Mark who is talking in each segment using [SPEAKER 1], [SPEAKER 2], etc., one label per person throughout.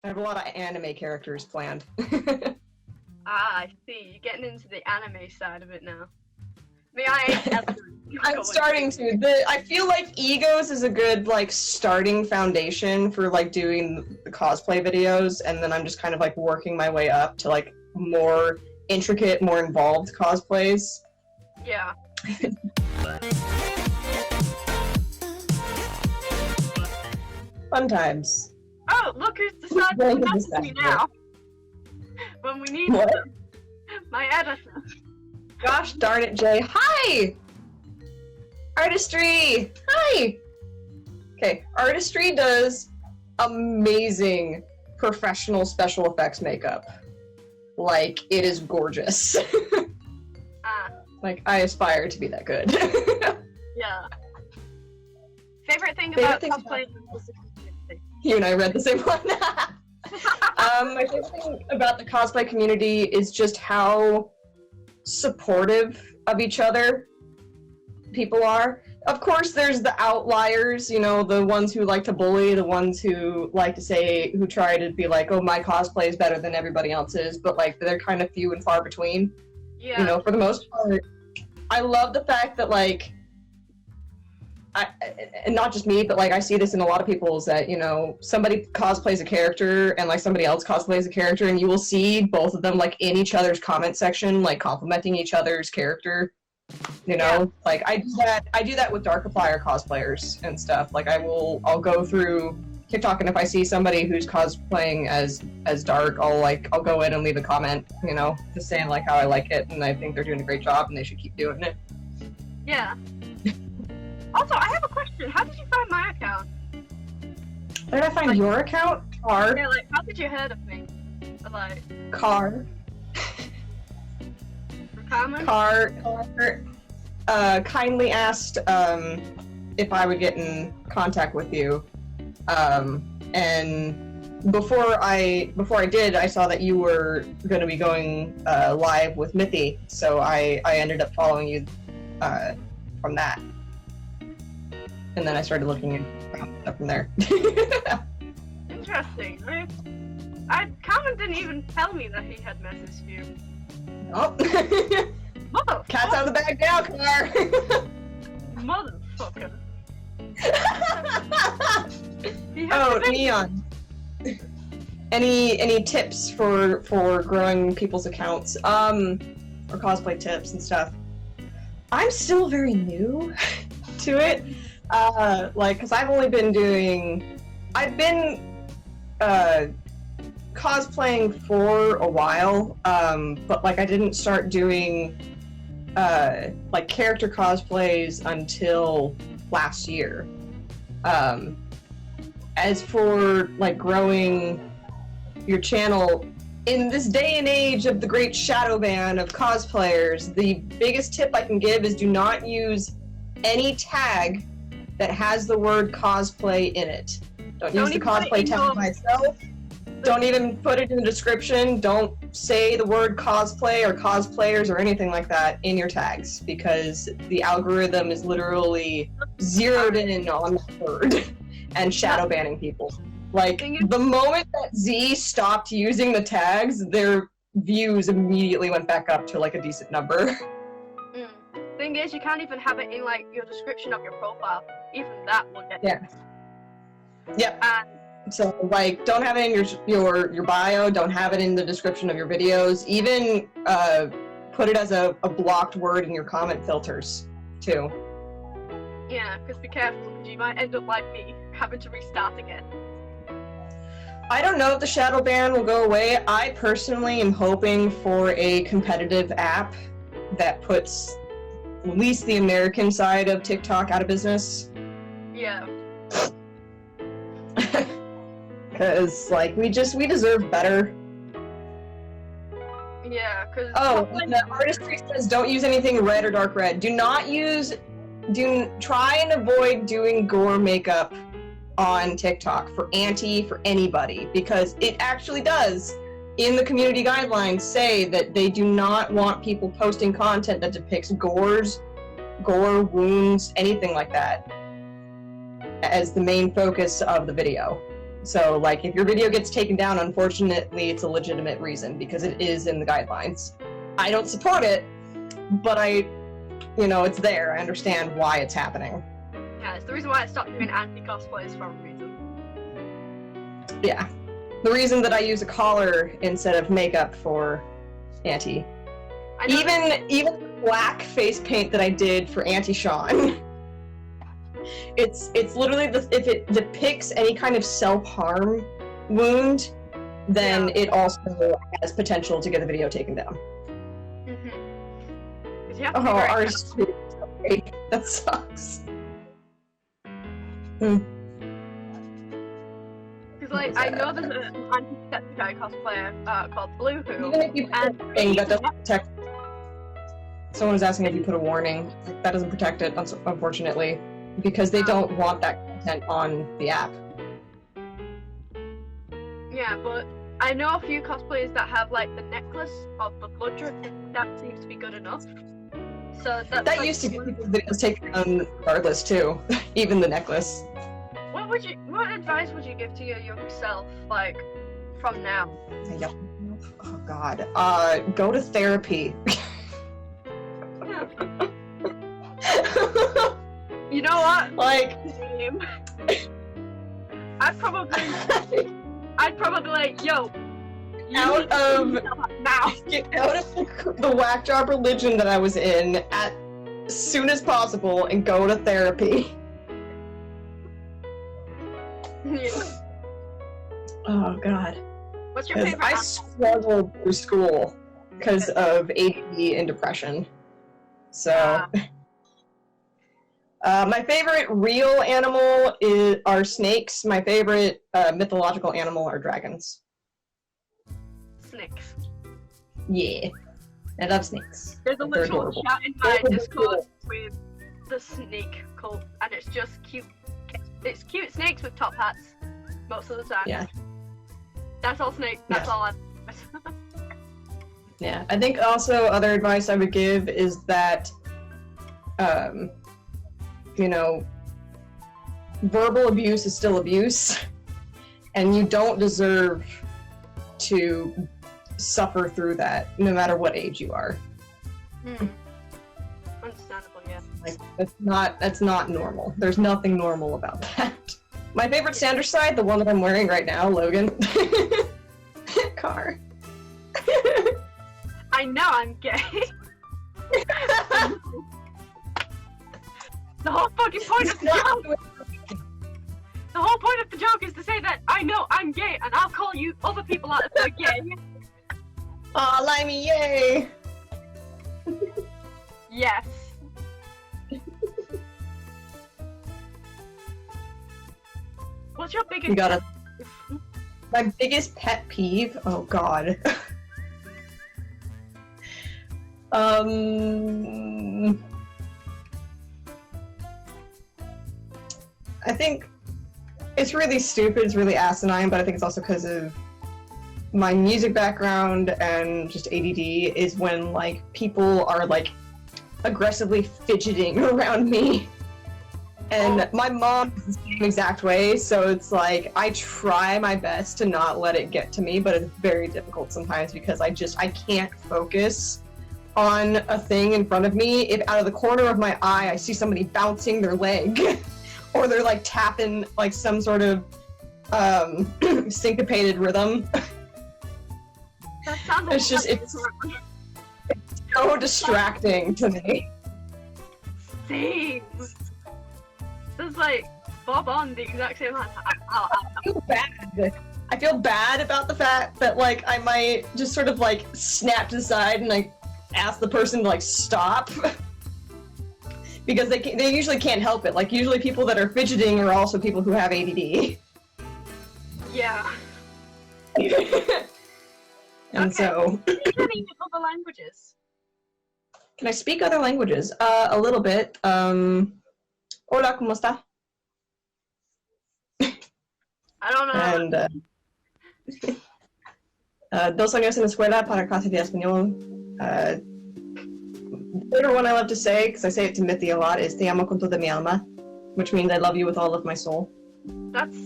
[SPEAKER 1] I have a lot of anime characters planned.
[SPEAKER 2] Ah, I see. You're getting into the anime side of it now. Me, I ain't ever.
[SPEAKER 1] I'm starting to. I feel like Egos is a good like starting foundation for like doing the cosplay videos, and then I'm just kind of like working my way up to like more intricate, more involved cosplays.
[SPEAKER 2] Yeah.
[SPEAKER 1] Fun times.
[SPEAKER 2] Oh, look who's decided to message me now. When we need
[SPEAKER 1] What?
[SPEAKER 2] them. My editor.
[SPEAKER 1] Gosh darn it, Jay. Hi! Artistry! Hi! Okay, Artistry does amazing professional special effects makeup. Like, it is gorgeous. Like, I aspire to be that good.
[SPEAKER 2] Yeah. Favorite thing about cosplay?
[SPEAKER 1] You and I read the same one. My favorite thing about the cosplay community is just how supportive of each other people are. Of course, there's the outliers, you know, the ones who like to bully, the ones who like to say, who try to be like, oh, my cosplay is better than everybody else's, but like, they're kind of few and far between.
[SPEAKER 2] Yeah.
[SPEAKER 1] You know, for the most part, I love the fact that, like, and not just me, but like I see this in a lot of people, is that, you know, somebody cosplays a character and like somebody else cosplays a character, and you will see both of them like in each other's comment section, like complimenting each other's character. You know, yeah. Like I do that with Darkiplier cosplayers and stuff. Like I'll go through TikTok, and if I see somebody who's cosplaying as Dark, I'll go in and leave a comment, you know, just saying like how I like it and I think they're doing a great job and they should keep doing it.
[SPEAKER 2] Yeah. Also, I have a question. How did you find my account?
[SPEAKER 1] How did I find your account? Car.
[SPEAKER 2] Yeah, like, how did you heard of me? Like...
[SPEAKER 1] Car.
[SPEAKER 2] Carmen?
[SPEAKER 1] Car, kindly asked, if I would get in contact with you. And before I did, I saw that you were going to be going, live with Mithy, so I ended up following you, from that. And then I started looking up from there.
[SPEAKER 2] Interesting. Carmen didn't even tell me that he had messaged you.
[SPEAKER 1] Oh.
[SPEAKER 2] Motherfucker.
[SPEAKER 1] Cat's out of the bag now, Car.
[SPEAKER 2] Motherfucker.
[SPEAKER 1] Oh, Neon. Any tips for growing people's accounts? Or cosplay tips and stuff. I'm still very new to it. Like, cause I've been cosplaying for a while, but like I didn't start doing like character cosplays until last year. As for like growing your channel, in this day and age of the great shadow ban of cosplayers, the biggest tip I can give is do not use any tag that has the word cosplay in it. Don't use the cosplay tag by itself. Don't even put it in the description. Don't say the word cosplay or cosplayers or anything like that in your tags, because the algorithm is literally zeroed in on the word and shadow banning people. Like, the moment that Z stopped using the tags, their views immediately went back up to like a decent number.
[SPEAKER 2] Thing is, you can't even have it in like your description of your profile. Even that will get
[SPEAKER 1] Yep. So like, don't have it in your bio. Don't have it in the description of your videos. Even put it as a blocked word in your comment filters too.
[SPEAKER 2] Yeah, because be careful, because you might end up like me, having to restart again.
[SPEAKER 1] I don't know if the shadow ban will go away. I personally am hoping for a competitive app that puts at least the American side of TikTok out of business.
[SPEAKER 2] Yeah.
[SPEAKER 1] Because, like, we deserve better.
[SPEAKER 2] Yeah, because...
[SPEAKER 1] Oh, and the artistry says don't use anything red or dark red. Try and avoid doing gore makeup on TikTok for anybody, because it actually does, in the community guidelines, say that they do not want people posting content that depicts gore, wounds, anything like that, as the main focus of the video. So, like, if your video gets taken down, unfortunately, it's a legitimate reason because it is in the guidelines. I don't support it, but it's there. I understand why it's happening.
[SPEAKER 2] Yeah, it's the reason why I stopped doing anti-cosplays for a reason.
[SPEAKER 1] Yeah. The reason that I use a collar instead of makeup for anti. Even the black face paint that I did for Anti-Sean. It's literally if it depicts any kind of self-harm wound, then it also has potential to get the video taken down.
[SPEAKER 2] Oh,
[SPEAKER 1] ours is great. That sucks.
[SPEAKER 2] Because like I know there's an anti-Decepticon cosplayer called Blue Who,
[SPEAKER 1] even if you put a warning, that doesn't protect. Someone was asking if you put a warning. That doesn't protect it, unfortunately, because they don't want that content on the app.
[SPEAKER 2] Yeah, but I know a few cosplayers that have like the necklace of the blood drip, and that seems to be good enough. So that's
[SPEAKER 1] that used to get people's videos taken down regardless too, even the necklace.
[SPEAKER 2] What advice would you give to your younger self, like, from now?
[SPEAKER 1] Oh God. Go to therapy.
[SPEAKER 2] You know what?
[SPEAKER 1] Like,
[SPEAKER 2] I'd probably like, yo,
[SPEAKER 1] get out of the whack job religion that I was in as soon as possible and go to therapy. Oh God.
[SPEAKER 2] What's your favorite?
[SPEAKER 1] I struggled through school because of ADD and depression. So, my favorite real animal are snakes. My favorite mythological animal are dragons.
[SPEAKER 2] Snakes.
[SPEAKER 1] Yeah, I love snakes.
[SPEAKER 2] There's a literal chat in my Discord with the snake cult, and it's just cute. It's cute snakes with top hats most of the time.
[SPEAKER 1] Yeah.
[SPEAKER 2] That's all snake. That's all I'm.
[SPEAKER 1] Yeah, I think also other advice I would give is that, verbal abuse is still abuse, and you don't deserve to suffer through that, no matter what age you are.
[SPEAKER 2] Understandable, yeah.
[SPEAKER 1] Like, that's not normal. There's nothing normal about that. My favorite standard side, the one that I'm wearing right now, Logan. Car.
[SPEAKER 2] I know I'm gay. The whole fucking point of the joke. The whole point of the joke is to say that I know I'm gay, and I'll call you other people out if they're gay.
[SPEAKER 1] Aw, Limey, yay!
[SPEAKER 2] Yes. What's your biggest?
[SPEAKER 1] My biggest pet peeve? Oh God. I think it's really stupid, it's really asinine, but I think it's also because of my music background and just ADD, is when, like, people are, like, aggressively fidgeting around me. And my mom is the same exact way, so it's like, I try my best to not let it get to me, but it's very difficult sometimes because I can't focus on a thing in front of me if out of the corner of my eye I see somebody bouncing their leg or they're like tapping like some sort of syncopated rhythm.
[SPEAKER 2] That sounds
[SPEAKER 1] it's so distracting to me.
[SPEAKER 2] Same. It's like Bob on the exact same time.
[SPEAKER 1] I feel bad. I feel bad about the fact that like I might just sort of like snap to the side and like ask the person to like stop because they usually can't help it. Like usually people that are fidgeting are also people who have ADD.
[SPEAKER 2] Yeah.
[SPEAKER 1] And so.
[SPEAKER 2] Any other languages?
[SPEAKER 1] Can I speak other languages? A little bit. Hola, ¿cómo está?
[SPEAKER 2] I don't know.
[SPEAKER 1] And 2 años en la escuela para clase de español. The favorite one I love to say, because I say it to Mithy a lot, is Te amo con toda mi alma, which means I love you with all of my soul.
[SPEAKER 2] That's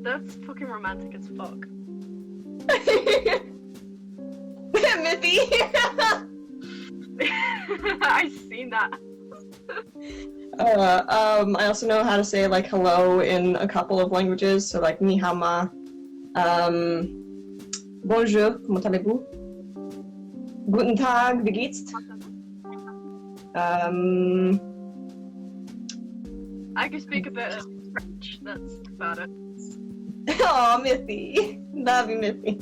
[SPEAKER 2] That's fucking romantic as fuck.
[SPEAKER 1] Mithy.
[SPEAKER 2] I've seen that.
[SPEAKER 1] I also know how to say like hello in a couple of languages, so like ni hao ma. Bonjour, comment allez-vous? Guten Tag, wie geht's?
[SPEAKER 2] I can speak a bit of French, that's about it.
[SPEAKER 1] Aw, Mithy. Love you, Mithy.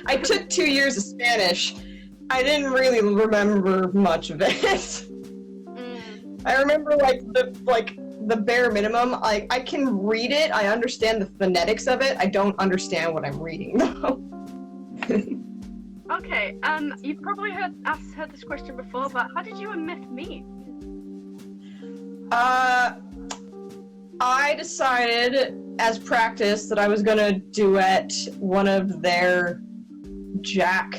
[SPEAKER 1] I took 2 years of Spanish. I didn't really remember much of it. I remember the bare minimum. I can read it. I understand the phonetics of it. I don't understand what I'm reading though.
[SPEAKER 2] Okay, you've probably heard this question before, but how did you and Myth meet?
[SPEAKER 1] I decided as practice that I was gonna duet one of their Jack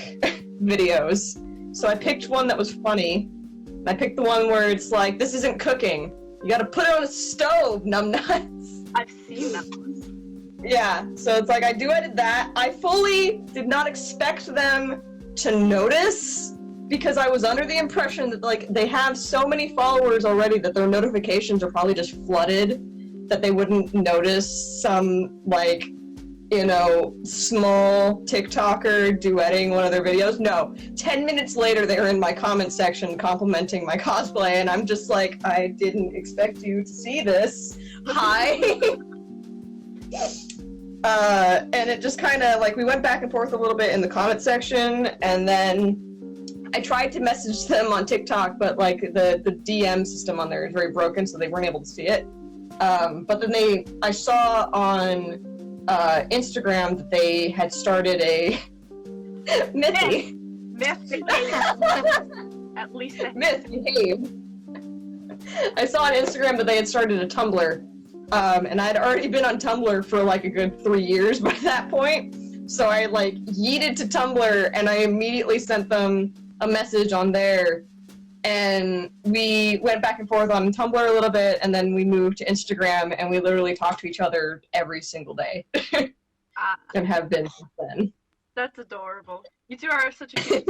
[SPEAKER 1] videos. So I picked one that was funny. I picked the one where it's like, this isn't cooking. You gotta put it on a stove, numbnuts.
[SPEAKER 2] I've seen that one.
[SPEAKER 1] Yeah, so it's like I duetted that. I fully did not expect them to notice because I was under the impression that like they have so many followers already that their notifications are probably just flooded that they wouldn't notice some like, you know, small TikToker duetting one of their videos. No, 10 minutes later they're in my comment section complimenting my cosplay and I'm just like, I didn't expect you to see this. Hi. And it just kind of like we went back and forth a little bit in the comment section and then I tried to message them on TikTok, but like the DM system on there is very broken, so they weren't able to see it. But then I saw on Instagram that they had started a Mithy.
[SPEAKER 2] Myth behave. At least
[SPEAKER 1] Myth behave. I saw on Instagram that they had started a Tumblr, and I'd already been on Tumblr for like a good 3 years by that point. So I like yeeted to Tumblr, and I immediately sent them a message on there. And we went back and forth on Tumblr a little bit, and then we moved to Instagram, and we literally talk to each other every single day. And have been since then.
[SPEAKER 2] That's adorable. You two are such a cute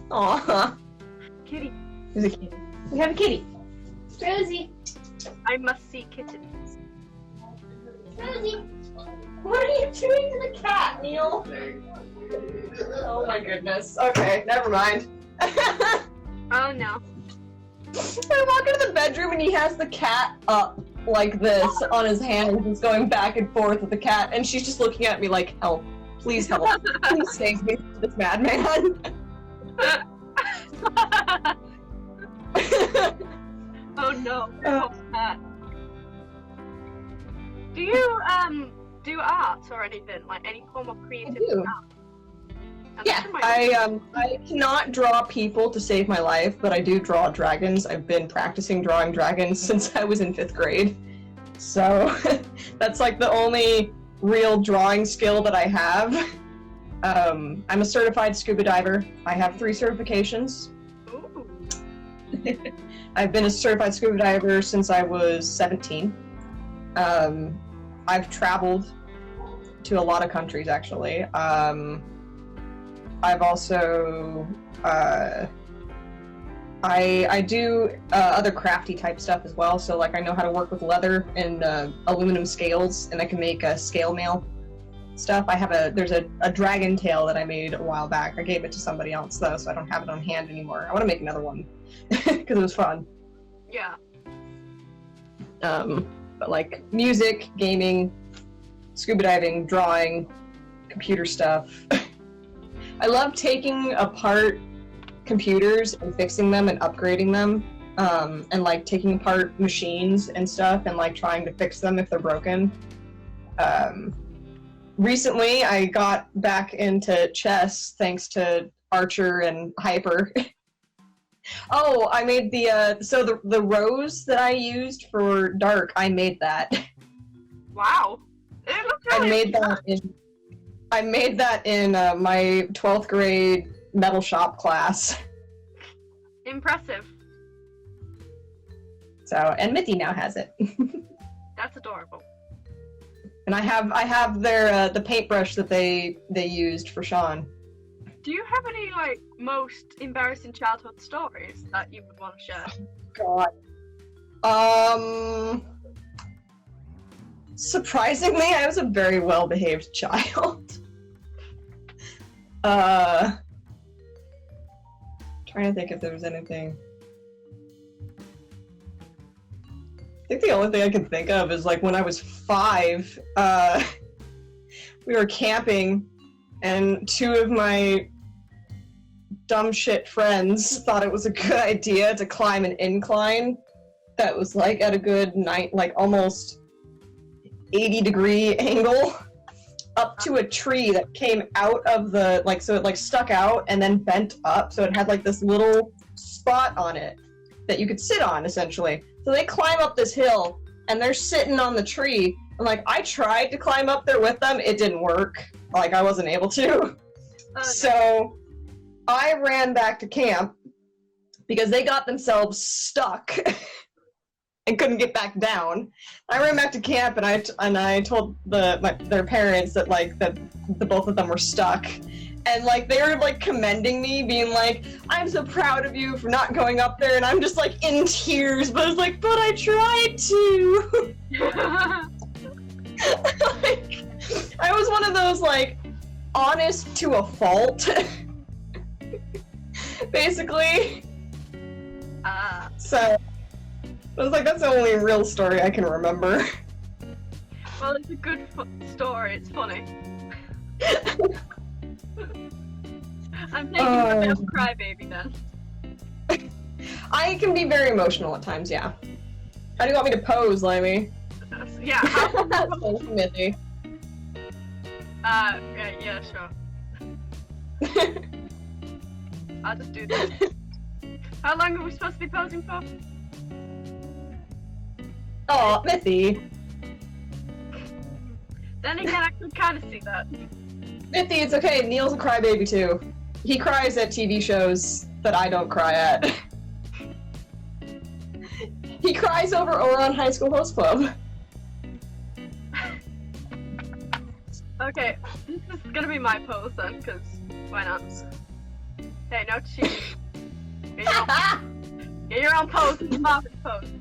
[SPEAKER 1] Aww.
[SPEAKER 2] kitty.
[SPEAKER 1] There's a kitty. We have a kitty.
[SPEAKER 3] Rosie.
[SPEAKER 2] I must see kittens.
[SPEAKER 3] Rosie.
[SPEAKER 1] What are you doing to the cat, Neil? Oh my goodness. Okay, never mind.
[SPEAKER 2] Oh no.
[SPEAKER 1] I walk into the bedroom and he has the cat up like this on his hand and he's going back and forth with the cat and she's just looking at me like, help. Please help. Please save me from this madman.
[SPEAKER 2] Oh no. Oh, Pat. Do you do art or anything? Like any form of creative art?
[SPEAKER 1] Yeah, I cannot draw people to save my life, but I do draw dragons. I've been practicing drawing dragons since I was in 5th grade. So that's like the only real drawing skill that I have. I'm a certified scuba diver. I have 3 certifications.
[SPEAKER 2] Ooh.
[SPEAKER 1] I've been a certified scuba diver since I was 17. I've traveled to a lot of countries actually. I've also, I do other crafty type stuff as well, so like I know how to work with leather and aluminum scales, and I can make scale mail stuff. There's a dragon tail that I made a while back. I gave it to somebody else though, so I don't have it on hand anymore. I want to make another one, because it was fun.
[SPEAKER 2] Yeah.
[SPEAKER 1] But like music, gaming, scuba diving, drawing, computer stuff. I love taking apart computers and fixing them and upgrading them, and like taking apart machines and stuff and like trying to fix them if they're broken. Recently, I got back into chess thanks to Archer and Hyper. Oh, I made the rose that I used for Dark. I made that.
[SPEAKER 2] Wow. It looks really
[SPEAKER 1] I made that in my 12th grade metal shop class.
[SPEAKER 2] Impressive.
[SPEAKER 1] So, and Mithy now has it.
[SPEAKER 2] That's adorable.
[SPEAKER 1] And I have their the paintbrush that they used for Sean.
[SPEAKER 2] Do you have any like most embarrassing childhood stories that you would want to share?
[SPEAKER 1] God. Surprisingly, I was a very well-behaved child. Trying to think if there was anything. I think the only thing I can think of is like when I was 5, we were camping, and 2 of my dumb shit friends thought it was a good idea to climb an incline that was like at a good almost 80-degree angle up to a tree that came out of the so it like stuck out and then bent up, so it had like this little spot on it that you could sit on essentially. So they climb up this hill and they're sitting on the tree, and like I tried to climb up there with them, it didn't work. Like I wasn't able to.
[SPEAKER 2] Okay.
[SPEAKER 1] So I ran back to camp because they got themselves stuck and couldn't get back down. I ran back to camp and I told their parents that the both of them were stuck, and like they were like commending me, being like, "I'm so proud of you for not going up there," and I'm just like in tears, but I was like, "But I tried to." Like, I was one of those like honest to a fault. Basically. So I was like, that's the only real story I can remember.
[SPEAKER 2] Well, it's a good story. It's funny. I'm taking a bit of a crybaby then.
[SPEAKER 1] I can be very emotional at times, yeah. How do you want me to pose, Limey?
[SPEAKER 2] Yeah.
[SPEAKER 1] Smithy.
[SPEAKER 2] Yeah, sure. I'll just do this. How long are we supposed to be posing for?
[SPEAKER 1] Oh, Mithy.
[SPEAKER 2] Then again, I can kind of see that.
[SPEAKER 1] Mithy, it's okay. Neil's a crybaby too. He cries at TV shows that I don't cry at. He cries over Ouran High School Host Club.
[SPEAKER 2] Okay, this is gonna be my pose then, because why not? Hey, no cheating. Get your own pose, it's Marvin's pose.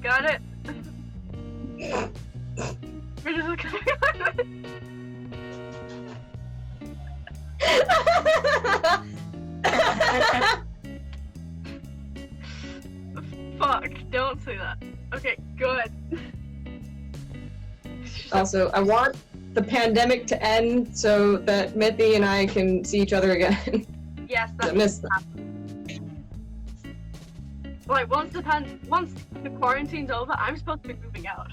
[SPEAKER 2] Got it? We're just looking Fuck, don't say that. Okay, good.
[SPEAKER 1] Also, I want the pandemic to end so that Mithy and I can see each other again.
[SPEAKER 2] Yes,
[SPEAKER 1] I
[SPEAKER 2] that's
[SPEAKER 1] miss them.
[SPEAKER 2] Like, once the quarantine's over, I'm supposed to be moving out.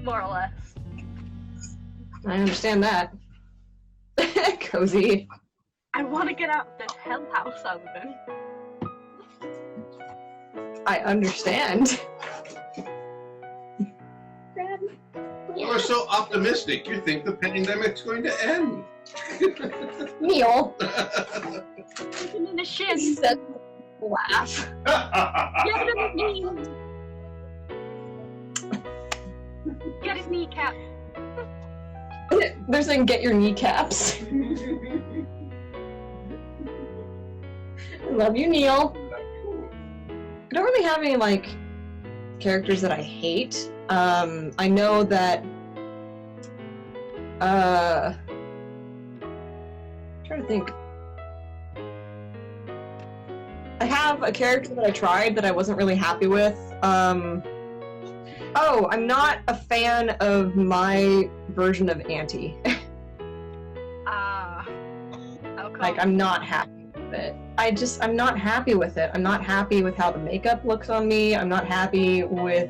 [SPEAKER 2] More or less.
[SPEAKER 1] I understand that. Cozy.
[SPEAKER 2] I want to get out of this hell house I live in.
[SPEAKER 1] I understand.
[SPEAKER 4] You're so optimistic. You think the pandemic's going to end.
[SPEAKER 1] Neil.
[SPEAKER 2] Looking in the shin.
[SPEAKER 1] He said, laugh.
[SPEAKER 2] Get him in his knee. Get his kneecap.
[SPEAKER 1] They're saying get your kneecaps. I love you, Neil. I don't really have any like characters that I hate. I know that I'm trying to think. I have a character that I tried that I wasn't really happy with. Oh, I'm not a fan of my version of Auntie. Like, I'm not happy with it. I'm not happy with it. I'm not happy with how the makeup looks on me. I'm not happy with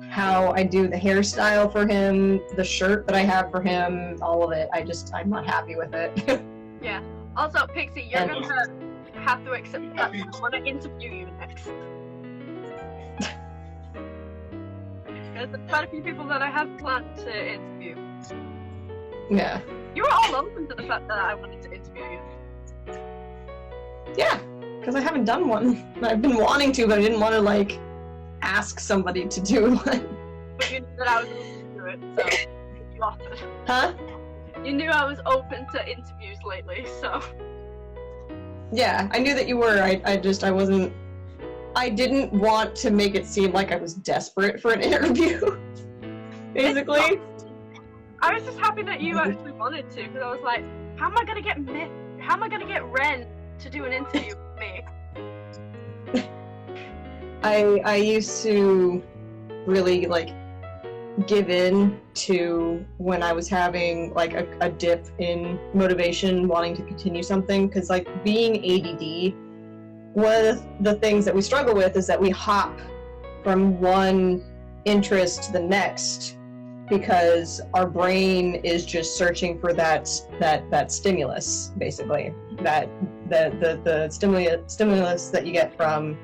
[SPEAKER 1] how I do the hairstyle for him, the shirt that I have for him, all of it. I'm not happy with it.
[SPEAKER 2] Yeah. Also, Pixie, you're gonna have to accept that I want to interview you next. There's quite a few people that I have planned to interview.
[SPEAKER 1] Yeah.
[SPEAKER 2] You were all open to the fact that I wanted to interview you.
[SPEAKER 1] Yeah, because I haven't done one. I've been wanting to, but I didn't want to, like, ask somebody to do one.
[SPEAKER 2] But you knew that I was open to do it, so you offered.
[SPEAKER 1] Huh?
[SPEAKER 2] You knew I was open to interviews lately, so.
[SPEAKER 1] Yeah, I knew that you were. I didn't want to make it seem like I was desperate for an interview. Basically.
[SPEAKER 2] I was just happy that you actually wanted to, because I was like, how am I gonna get Ren to do an interview with me?
[SPEAKER 1] I used to really like give in to when I was having like a dip in motivation, wanting to continue something, because like being ADD, one of the things that we struggle with is that we hop from one interest to the next because our brain is just searching for that stimulus, basically, that the stimulus that you get from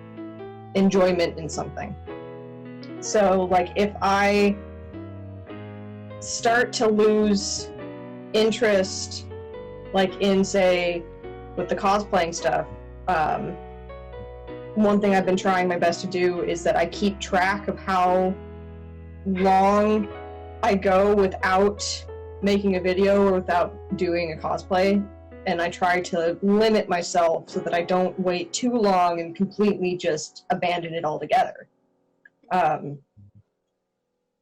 [SPEAKER 1] enjoyment in something. So like if I start to lose interest, like in, say, with the cosplaying stuff, one thing I've been trying my best to do is that I keep track of how long I go without making a video or without doing a cosplay, and I try to limit myself so that I don't wait too long and completely just abandon it altogether.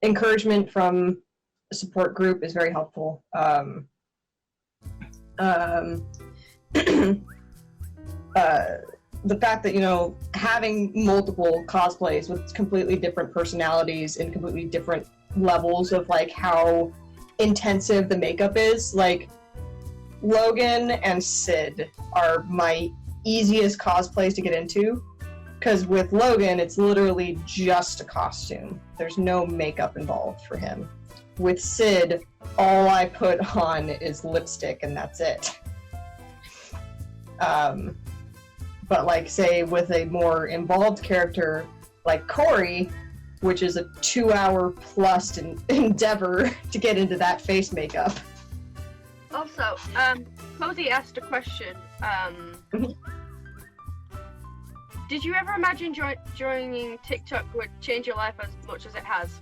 [SPEAKER 1] Encouragement from a support group is very helpful. The fact that, you know, having multiple cosplays with completely different personalities and completely different levels of like how intensive the makeup is, like Logan and Sid are my easiest cosplays to get into, because with Logan it's literally just a costume. There's no makeup involved for him. With Sid, all I put on is lipstick and that's it. But like, say, with a more involved character like Corey, which is a 2-hour plus endeavor to get into that face makeup.
[SPEAKER 2] Also, Cozy asked a question. Did you ever imagine joining TikTok would change your life as much as it has?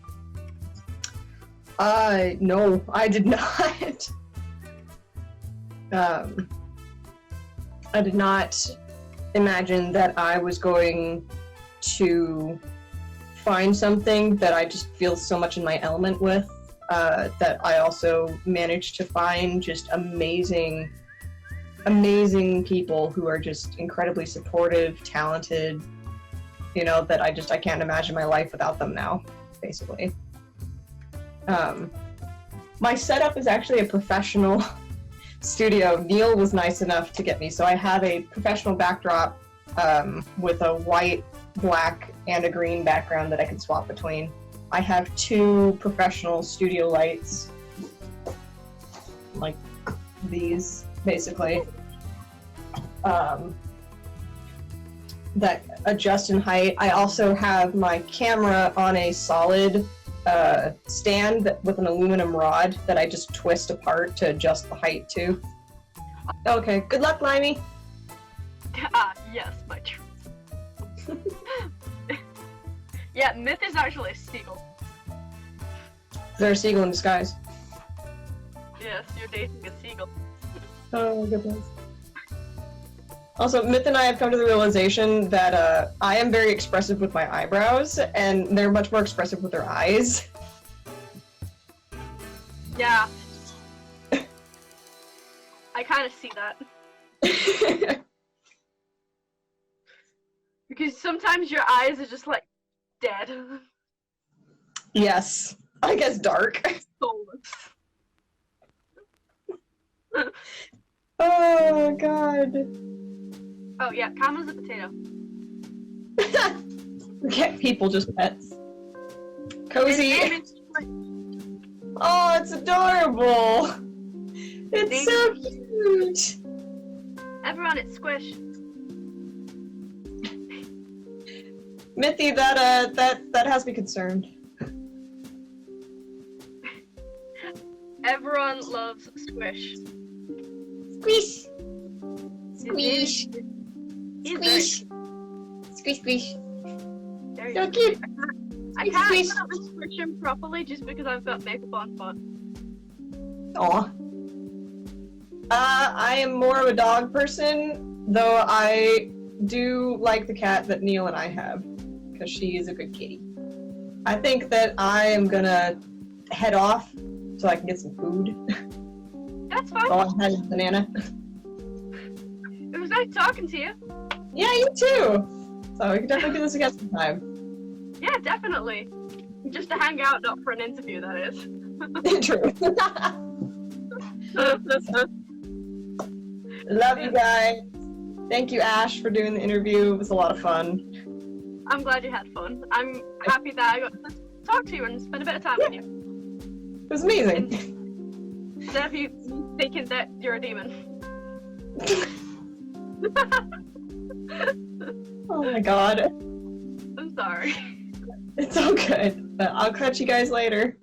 [SPEAKER 1] No, I did not. I did not imagine that I was going to find something that I just feel so much in my element with, that I also managed to find just amazing people who are just incredibly supportive, talented, you know, that I can't imagine my life without them now, basically. My setup is actually a professional studio. Neil was nice enough to get me, so I have a professional backdrop with a white, black, and a green background that I can swap between. I have 2 professional studio lights, like these, basically, that adjust in height. I also have my camera on a solid stand with an aluminum rod that I just twist apart to adjust the height to. Okay, good luck, Limey.
[SPEAKER 2] Yes, my truth. Yeah, Myth is actually a seagull.
[SPEAKER 1] Is there a seagull in disguise?
[SPEAKER 2] Yes, you're dating a seagull.
[SPEAKER 1] Oh, goodness. Also, Myth and I have come to the realization that I am very expressive with my eyebrows, and they're much more expressive with their eyes.
[SPEAKER 2] Yeah. I kind of see that. Because sometimes your eyes are just like dead.
[SPEAKER 1] Yes. I guess dark.
[SPEAKER 2] Soulless.
[SPEAKER 1] Oh, God.
[SPEAKER 2] Oh, yeah, Cameron's a potato.
[SPEAKER 1] Forget people, just pets. Cozy.
[SPEAKER 2] His name is...
[SPEAKER 1] Oh, it's adorable. It's so cute.
[SPEAKER 2] Everyone, it's Squish.
[SPEAKER 1] Mithy, that has me concerned.
[SPEAKER 2] Everyone loves Squish.
[SPEAKER 3] Squish. Squish.
[SPEAKER 2] He's
[SPEAKER 3] Squish. Squish, squish.
[SPEAKER 2] There he
[SPEAKER 1] So cute.
[SPEAKER 2] I can't put up expression properly just because I've got makeup on, but
[SPEAKER 1] Aw. I am more of a dog person, though I do like the cat that Neil and I have, because she is a good kitty. I think that I am gonna head off so I can get some food.
[SPEAKER 2] that's fine.
[SPEAKER 1] While I'm having a banana.
[SPEAKER 2] It was nice talking to you.
[SPEAKER 1] Yeah, you too! So we can definitely do this again sometime.
[SPEAKER 2] Yeah, definitely. Just to hang out, not for an interview, that is.
[SPEAKER 1] True. Love you guys. Thank you, Ash, for doing the interview. It was a lot of fun.
[SPEAKER 2] I'm glad you had fun. I'm happy that I got to talk to you and spend a bit of time with you.
[SPEAKER 1] It was amazing.
[SPEAKER 2] Instead of you thinking that you're a demon.
[SPEAKER 1] Oh my god.
[SPEAKER 2] I'm sorry.
[SPEAKER 1] It's all good. But I'll catch you guys later.